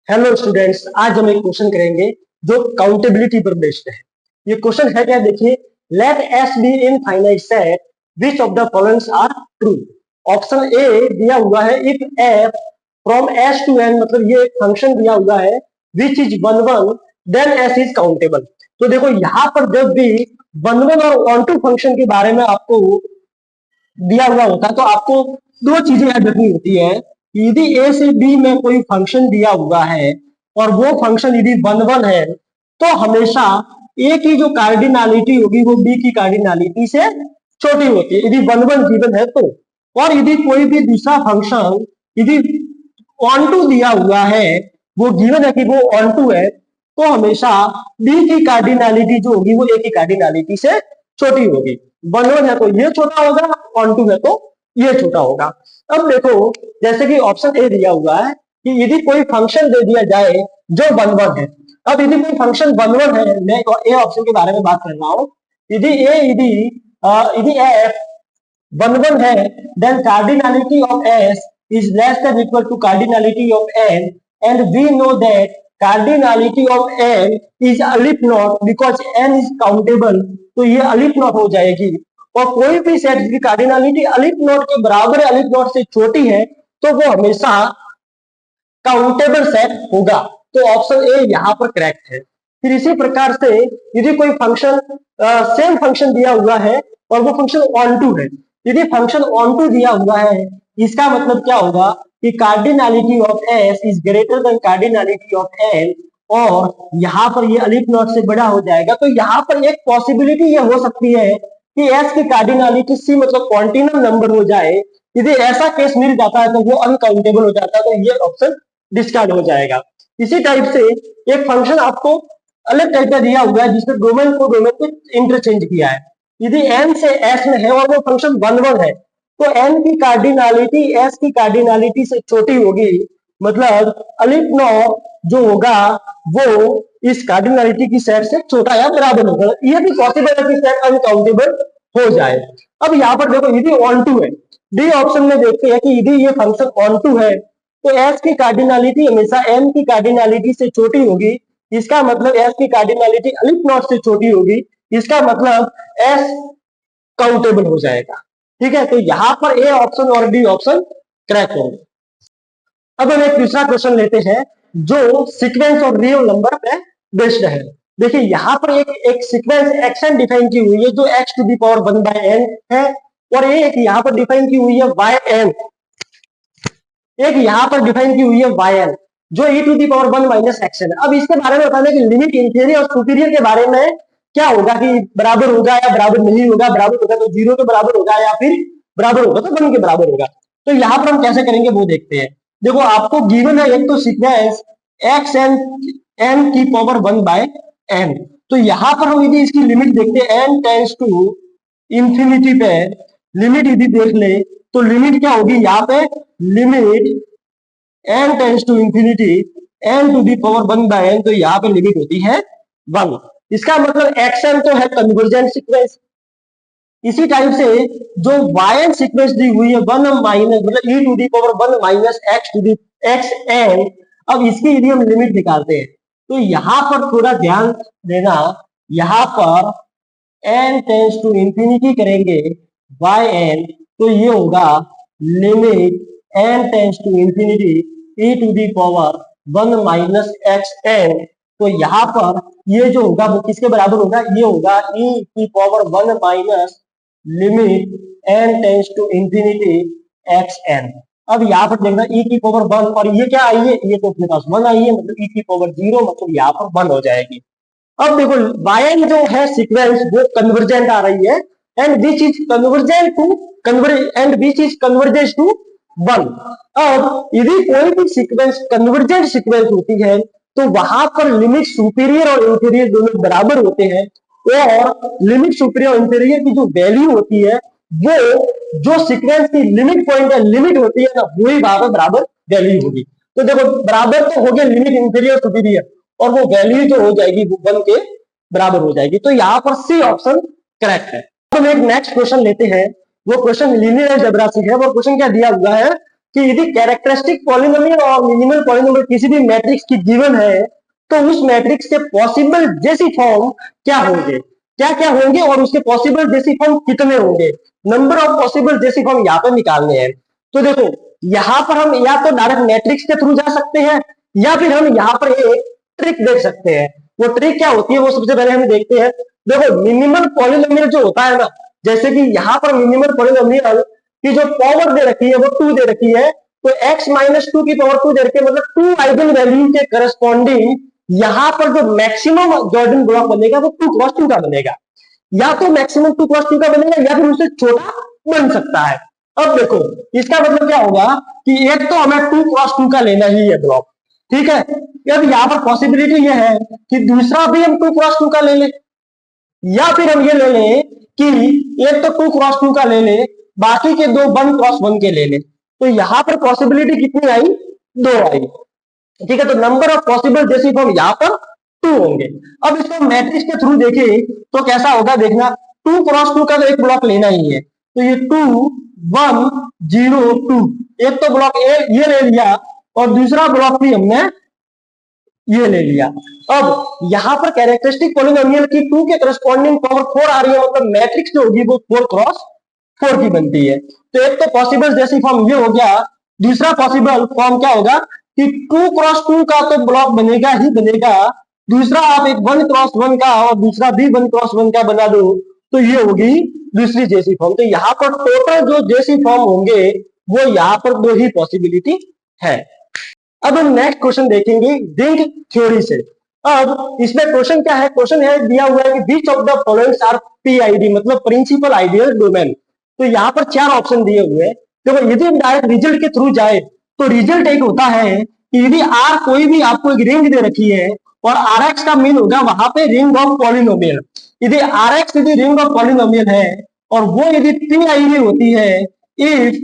Hello students, आज हम एक क्वेश्चन करेंगे जो काउंटेबिलिटी पर बेस्ड है। ये क्वेश्चन है क्या, देखिए, let S be infinite set which of the followings are true. Option A दिया हुआ है if F from S to N, मतलब ये एक फंक्शन दिया हुआ है which is one one then S is countable. तो देखो यहाँ पर जब भी वन वन और वन टू फंक्शन के बारे में आपको दिया हुआ होता है तो आपको दो चीजें याद रखनी होती है। यदि ए से बी में कोई फंक्शन दिया हुआ है और वो फंक्शन यदि वन वन है तो हमेशा ए की जो कार्डिनालिटी होगी वो बी की कार्डिनालिटी से छोटी होती है, यदि वन वन गिवन है तो। और यदि कोई भी दूसरा फंक्शन यदि ऑन टू दिया हुआ है, वो गिवन है कि वो ऑन टू है, तो हमेशा बी की कार्डिनालिटी जो होगी वो ए की कार्डिनालिटी से छोटी होगी। वन वन है तो ये छोटा होगा, ऑन टू है तो ये छोटा होगा। अब देखो, जैसे कि ऑप्शन ए दिया हुआ है कि यदि कोई फंक्शन दे दिया जाए जो वन वन है। अब यदि कोई फंक्शन वन वन है, मैं ए ऑप्शन के बारे में बात कर रहा हूं। यदि एफ वन वन है, then cardinality of S is less than equal to cardinality of n, and we know that cardinality of n is अलिफ not because n is countable, तो ये अलिफ नॉट हो जाएगी। और कोई भी सेट की कार्डिनलिटी अलिफ नॉट के बराबर है, अलिफ नॉट से छोटी है, तो वो हमेशा काउंटेबल सेट होगा। तो ऑप्शन ए यहाँ पर करेक्ट है। फिर इसी प्रकार से यदि कोई फंक्शन सेम फंक्शन दिया हुआ है और वो फंक्शन ऑन टू है, यदि फंक्शन ऑन टू दिया हुआ है, इसका मतलब क्या होगा कि cardinality of S is greater than cardinality of N, और यहाँ पर ये अलिफ नॉट से बड़ा हो जाएगा। तो यहाँ पर एक पॉसिबिलिटी ये हो सकती है कि एस की कार्डिनलिटी सी मतलब कॉन्टिनम नंबर हो जाए। यदि ऐसा केस मिल जाता है तो वो अनकाउंटेबल हो जाता है, तो ये ऑप्शन डिस्कार्ड हो जाएगा। इसी टाइप से एक फंक्शन आपको अलग टाइप का दिया हुआ है जिसमें डोमेन को इंटरचेंज किया है। यदि एन से एस में है और वो फंक्शन वन वन है, तो एन की कार्डिनलिटी एस की कार्डिनलिटी से छोटी होगी, मतलब अलिफ नॉट जो होगा वो इस कार्डिनलिटी की सेट से छोटा या बराबर होगा। ये भी पॉसिबल है कि सेट अनकाउंटेबल हो जाए। अब यहाँ पर देखो, यदि ऑन टू है, डी ऑप्शन में देखते हैं कि यदि ये फंक्शन ऑन टू है तो एस की कार्डिनलिटी हमेशा एन की कार्डिनलिटी से छोटी होगी। इसका मतलब एस की कार्डिनलिटी अलिफ नॉट से छोटी होगी, इसका मतलब एस काउंटेबल हो जाएगा। ठीक है, तो यहाँ पर ए ऑप्शन और डी ऑप्शन करेक्ट होंगे। अब हम एक दूसरा क्वेश्चन लेते हैं जो सीक्वेंस और रियल नंबर पे बेस्ड है। देखिए यहाँ पर एक सीक्वेंस एक्शन डिफाइन की हुई है जो x to the power one by n है, और एक यहाँ पर डिफाइन की हुई है वाई एन, एक यहाँ पर डिफाइन की हुई है वाई एन जो e to the power one minus x है। अब इसके बारे में बताना कि लिमिट इंफीरियर और सुपीरियर के बारे में क्या होगा, कि बराबर होगा या बराबर नहीं होगा, बराबर होगा तो जीरो के बराबर होगा या फिर बराबर होगा तो वन के बराबर होगा। तो यहाँ पर हम कैसे करेंगे वो देखते हैं। देखो आपको गिवन है एक तो सीक्वेंस एक्स एन एन की पावर वन बाय एन, तो यहाँ पर हम यदि इसकी लिमिट देखते हैं एन टेंस टू इंफिनिटी पे, लिमिट यदि देख ले तो लिमिट क्या होगी यहाँ पे, limit n tends to infinity n to the power one by n, तो यहाँ पे लिमिट होती है वन। इसका मतलब एक्स एन तो है कन्वर्जेंट सीक्वेंस। इसी टाइप से जो वाई एन सीक्वेंस दी हुई है वन माइनस मतलब e to the power one minus x to the x n, अब इसकी यदि हम लिमिट निकालते हैं तो यहाँ पर थोड़ा ध्यान देना, यहाँ पर एन टेंस टू इंफिनिटी करेंगे वाई एन, तो ये होगा limit n tends to infinity e to the power one minus x n. तो यहाँ पर ये जो होगा वो किसके बराबर होगा, ये होगा e की power one minus limit n tends to infinity x n. अब यहाँ पर देखना e की पावर वन, और ये क्या आई है, ये तो अपने पास वन आई है, मतलब e की पावर जीरो, मतलब यहाँ पर वन हो जाएगी। अब देखो वाई जो है सीक्वेंस वो कन्वर्जेंट आ रही है, and which is convergent to and which is convergent to one. अब यदि कोई भी सीक्वेंस कन्वर्जेंट सीक्वेंस होती है तो वहां पर लिमिट सुपीरियर और इंफीरियर दोनों बराबर होते हैं, और लिमिट सुपीरियर और इंफीरियर की जो वैल्यू होती है वो जो सीक्वेंस की लिमिट पॉइंट है, लिमिट होती है ना, वही वहां पर बराबर वैल्यू होगी। तो देखो बराबर तो हो गया लिमिट इंफीरियर सुपीरियर, और वो वैल्यू जो हो जाएगी वो वन के बराबर हो जाएगी। तो यहाँ पर सी ऑप्शन करेक्ट है। हम एक नेक्स्ट क्वेश्चन लेते हैं, वो क्वेश्चन लीनियर अलजेब्रा से है। वो क्वेश्चन क्या दिया हुआ है, कि यदि कैरेक्टरिस्टिक पॉलिनोमियल और मिनिमल पॉलिनोमियल किसी भी मैट्रिक्स की गिवन है तो उस मैट्रिक्स के पॉसिबल जेसी फॉर्म क्या होंगे, क्या क्या होंगे और उसके पॉसिबल जेसी फॉर्म कितने होंगे, number of possible JC form यहाँ पर निकालने हैं। तो देखो यहाँ पर हम या तो डायरेक्ट मैट्रिक्स के थ्रू जा सकते हैं या फिर हम यहाँ पर एक ट्रिक देख सकते हैं। वो ट्रिक क्या होती है वो सबसे पहले हम देखते हैं। देखो मिनिमल पॉलिनोमियल जो होता है ना, जैसे कि यहाँ पर मिनिमल पॉलिनोमियल की जो पावर दे रखी है वो 2 दे रखी है, तो x माइनस 2 की पावर 2 दे रखी है, मतलब 2 आइगन वैल्यू के करस्पॉन्डिंग यहाँ पर जो मैक्सिमम जॉर्डन ब्लॉक बनेगा वो 2 क्रॉस 2 का बनेगा, या तो मैक्सिमम 2 क्रॉस 2 का बनेगा या फिर उससे छोटा बन सकता है। अब देखो इसका मतलब क्या होगा कि एक तो हमें 2 क्रॉस 2 का लेना ही है ब्लॉक, ठीक है। अब यहाँ पर पॉसिबिलिटी ये है कि दूसरा भी हम 2 क्रॉस 2 का ले लें, या फिर हम ये ले लें कि एक तो 2 क्रॉस 2 का ले ले, बाकी के दो 1 क्रॉस 1 के ले ले। तो यहाँ पर पॉसिबिलिटी कितनी आई, 2 आई, ठीक है। तो number of possible JC form यहाँ पर 2 होंगे। अब इसको मैट्रिक्स के थ्रू देखें तो कैसा होगा देखना, 2 क्रॉस 2 का तो एक ब्लॉक लेना ही है, तो ये 2 1 0 2, एक तो ब्लॉक ये ले लिया और दूसरा ब्लॉक भी हमने ये ले लिया। अब यहाँ पर कैरेक्टरिस्टिक पॉलिनोमियल की 2 के करस्पॉन्डिंग पावर 4 आ रही है, मतलब मैट्रिक्स जो होगी वो 4 क्रॉस 4 की बनती है। तो एक तो पॉसिबल जेसी फॉर्म ये हो गया, दूसरा पॉसिबल फॉर्म क्या होगा कि 2 क्रॉस 2 का तो ब्लॉक बनेगा ही बनेगा, दूसरा आप एक 1 क्रॉस 1 का और दूसरा भी 1 क्रॉस 1 का बना दो तो ये होगी दूसरी जेसी फॉर्म। तो यहाँ पर टोटल जो जेसी फॉर्म होंगे वो यहाँ पर 2 ही पॉसिबिलिटी है। अब हम नेक्स्ट क्वेश्चन देखेंगे रिंग थ्योरी से। अब इसमें क्वेश्चन क्या है, क्वेश्चन है दिया हुआ है कि which of the followings are PID, मतलब प्रिंसिपल आइडियल डोमेन। तो यहाँ पर 4 ऑप्शन दिए हुए हैं। देखो यदि हम डायरेक्ट रिजल्ट के थ्रू जाए तो रिजल्ट एक होता है कि यदि आर कोई भी आपको एक रिंग दे रखी है और आर एक्स का मीन होगा वहां पे रिंग ऑफ पॉलिनोमियल, यदि आर एक्स यदि रिंग ऑफ पॉलिनोमियल है और वो यदि पीआईडी होती है इफ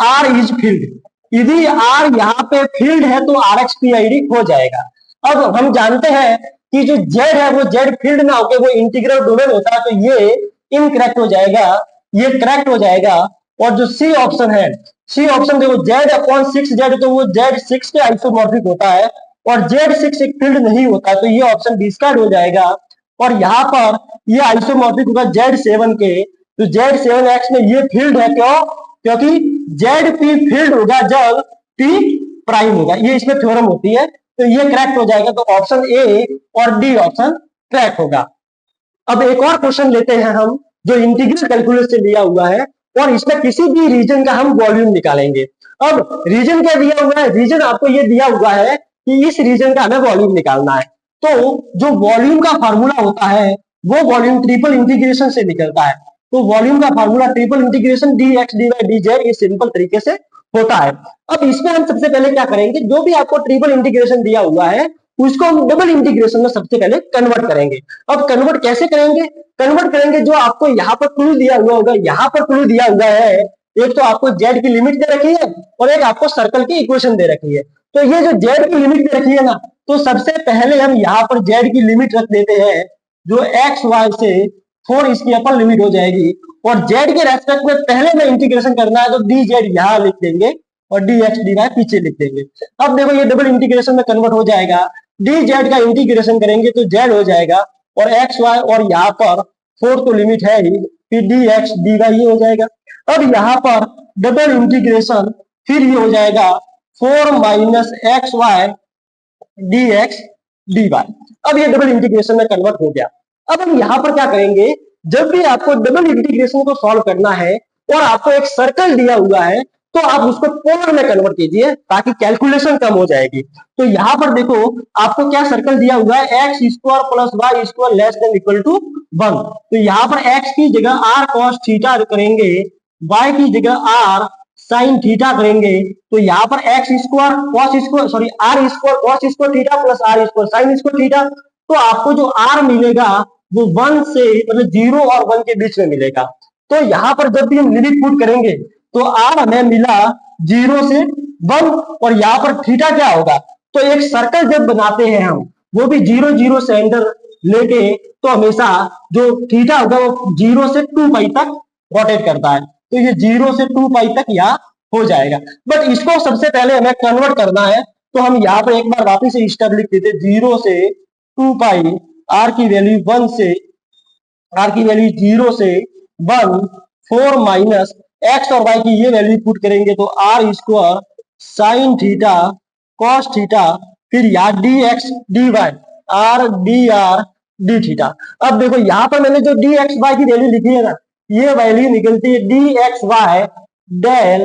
आर इज फील्ड, यदि आर यहाँ पे फील्ड है तो आर एक्स पीआईडी हो जाएगा। अब हम जानते हैं कि जो जेड है वो जेड फील्ड ना होकर वो इंटीग्रल डोमेन होता है, तो ये इनकरेक्ट हो जाएगा, ये करेक्ट हो जाएगा। और जो सी ऑप्शन है, सी ऑप्शन देखो जेड अपॉन 6z, तो वो जेड 6 के आइसोमॉर्फिक होता है और जेड 6 एक फील्ड नहीं होता, तो ये ऑप्शन डिस्कार्ड हो जाएगा। और यहाँ पर ये आइसोमॉर्फिक होगा जेड 7 के, तो जेड 7x में ये फील्ड है, क्यों, क्योंकि जेड पी फील्ड होगा जब पी प्राइम होगा, ये इसमें थ्योरम होती है, तो ये करेक्ट हो जाएगा। तो ऑप्शन ए और डी ऑप्शन करेक्ट होगा। अब एक और क्वेश्चन लेते हैं हम जो इंटीग्रल कैलकुलस से लिया हुआ है और इसमें किसी भी रीजन का हम वॉल्यूम निकालेंगे। अब रीजन क्या दिया हुआ है, रीजन आपको ये दिया हुआ है कि इस रीजन का हमें वॉल्यूम निकालना है। तो जो वॉल्यूम का फार्मूला होता है वो वॉल्यूम ट्रिपल इंटीग्रेशन से निकलता है। तो वॉल्यूम का formula triple integration d x d y d z ये सिंपल तरीके से होता है। अब इसमें हम सबसे पहले क्या करेंगे, जो भी आपको ट्रिपल इंटीग्रेशन दिया हुआ है उसको हम डबल इंटीग्रेशन में सबसे पहले कन्वर्ट करेंगे। अब कन्वर्ट कैसे करेंगे, कन्वर्ट करेंगे जो आपको यहाँ पर क्लू दिया हुआ होगा, यहाँ पर क्लू दिया हुआ है, एक तो आपको जेड की लिमिट दे रखी है और एक आपको सर्कल की इक्वेशन दे रखी है। तो ये जो जेड की लिमिट दे रखी है ना, तो सबसे पहले हम यहाँ पर जेड की लिमिट रख देते हैं जो एक्स वाई से 4 इसकी अपर लिमिट हो जाएगी, और जेड के रेस्पेक्ट में पहले में इंटीग्रेशन करना है तो डी जेड यहाँ लिख देंगे और डी एक्स डी वाई पीछे लिख देंगे। अब देखो ये डबल इंटीग्रेशन में कन्वर्ट हो जाएगा, डी जेड का इंटीग्रेशन करेंगे तो जेड हो जाएगा और एक्स वाई, और यहाँ पर 4 तो लिमिट है ही, फिर डी एक्स डी वाई ये हो जाएगा। अब यहाँ पर डबल इंटीग्रेशन फिर ये हो जाएगा 4 minus x y d x d y. अब ये डबल इंटीग्रेशन में कन्वर्ट हो गया। अब हम यहाँ पर क्या करेंगे, जब भी आपको डबल इंटीग्रेशन को सॉल्व करना है और आपको एक सर्कल दिया हुआ है तो आप उसको पोलर में कन्वर्ट कीजिए ताकि कैलकुलेशन कम हो जाएगी। तो यहाँ पर देखो आपको क्या सर्कल दिया हुआ है, x square plus y square less than equal to 1। तो यहाँ पर एक्स की जगह आर कॉस थीटा करेंगे, वाई की जगह आर साइन थीटा करेंगे, तो यहाँ पर x square cos square sorry r square cos square theta plus r square sine square theta. तो आपको जो आर मिलेगा वो 1 से मतलब 0 और 1 के बीच में मिलेगा। तो यहाँ पर जब भी हम लिमिट पुट करेंगे तो आर हमें मिला 0 से 1, और यहाँ पर थीटा क्या होगा, तो एक सर्कल जब बनाते हैं हम वो भी 0 0 सेंटर लेके, तो हमेशा जो थीटा होगा वो 0 से 2 पाई तक रोटेट करता है। तो ये 0 से 2 पाई तक यहाँ हो जाएगा। बट इसको सबसे पहले हमें कन्वर्ट करना है, तो हम यहाँ पर एक बार वापिस स्टेप लिख देते, 0 से 2 पाई आर की वैल्यू 1 से, आर की वैल्यू 0 से 1, 4 माइनस एक्स और वाई की ये वैल्यू पुट करेंगे तो r square sine theta cos theta, फिर यहाँ d x d y, r d theta. अब देखो यहाँ पर मैंने जो डी एक्स वाई की वैल्यू लिखी है ना, ये वैल्यू निकलती है d x y del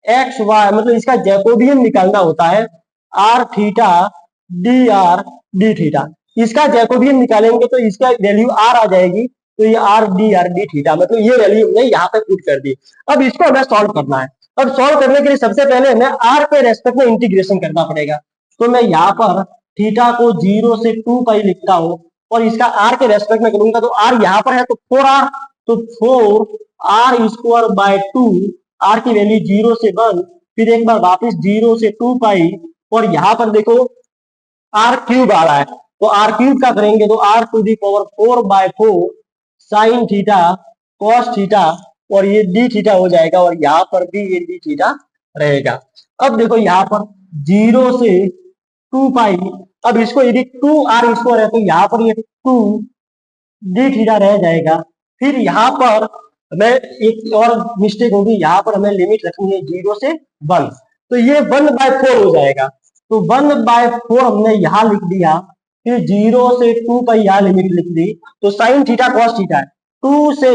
x y, मतलब इसका जैकोबियन निकालना होता है आर थीटा डी थीटा। इसका जैकोबियन निकालेंगे तो इसका वैल्यू आर आ जाएगी, तो ये आर डी थीटा, मतलब ये वैल्यू हमने यहाँ पे पुट कर दी। अब इसको हमें सॉल्व करना है। अब सॉल्व करने के लिए सबसे पहले हमें आर के रेस्पेक्ट में इंटीग्रेशन करना पड़ेगा। तो मैं यहाँ पर थीटा को 0 से 2 पाई लिखता हूँ और इसका आर के रेस्पेक्ट में करूंगा, तो आर यहाँ पर है तो 4r, तो 4r स्क्वायर बाय 2, आर की वैल्यू 0 से 1, फिर एक बार वापस 0 से 2 पाई, और यहाँ पर देखो आर क्यूब आ रहा है, तो आर क्यूब का करेंगे तो r to the power 4/4 sine theta cos theta, और ये डी थीटा हो जाएगा, और यहाँ पर भी ये डी थीटा रहेगा। अब देखो यहाँ पर 0 से 2 पाई, अब इसको यदि 2r स्क्वायर है तो यहाँ पर ये 2 डी थीटा रह जाएगा। फिर यहाँ पर हमें एक और मिस्टेक होगी, यहाँ पर हमें लिमिट रखनी है 0 से 1, तो ये 1/4 हो जाएगा, तो 1/4 हमने यहाँ लिख दिया, फिर 0 से 2 पाई यहाँ लिमिट लिख दी, तो साइन थीटा कॉस थीटा है, 2 से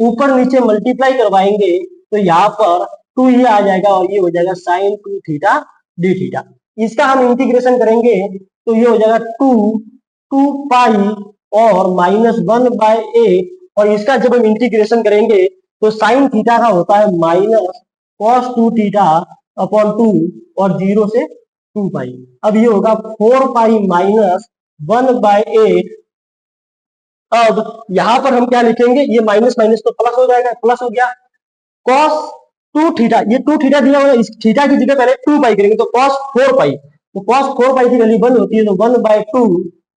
ऊपर नीचे मल्टीप्लाई करवाएंगे तो यहाँ पर 2 ये आ जाएगा, और ये हो जाएगा साइन 2 थीटा डी थीटा। इसका हम इंटीग्रेशन करेंगे तो ये हो जाएगा 2 पाई और -1/8, और इसका जब हम इंटीग्रेशन करेंगे तो साइन थीटा का होता है माइनस कॉस 2 थीटा अपॉन 2, और 0 से 2 पाई। अब ये होगा 4 पाई माइनस 1/8। अब यहां पर हम क्या लिखेंगे, ये माइनस माइनस तो प्लस हो जाएगा, प्लस हो गया, कॉस 2 थीटा, ये 2 थीटा दिया हुआ है, इस थीटा की जगह पहले 2 पाई करेंगे तो कॉस 4 पाई, तो कॉस 4 पाई की वैल्यू 1 होती है, तो 1/2,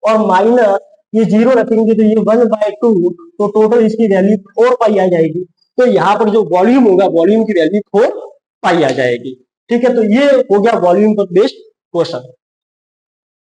और माइनस ये 0 रखेंगे तो ये 1/2, तो टोटल इसकी वैल्यू 4 पाई आ जाएगी। तो यहाँ पर जो वॉल्यूम होगा, वॉल्यूम की वैल्यू 4 पाई आ जाएगी। ठीक है, तो ये हो गया वॉल्यूम पर बेस्ड क्वेश्चन।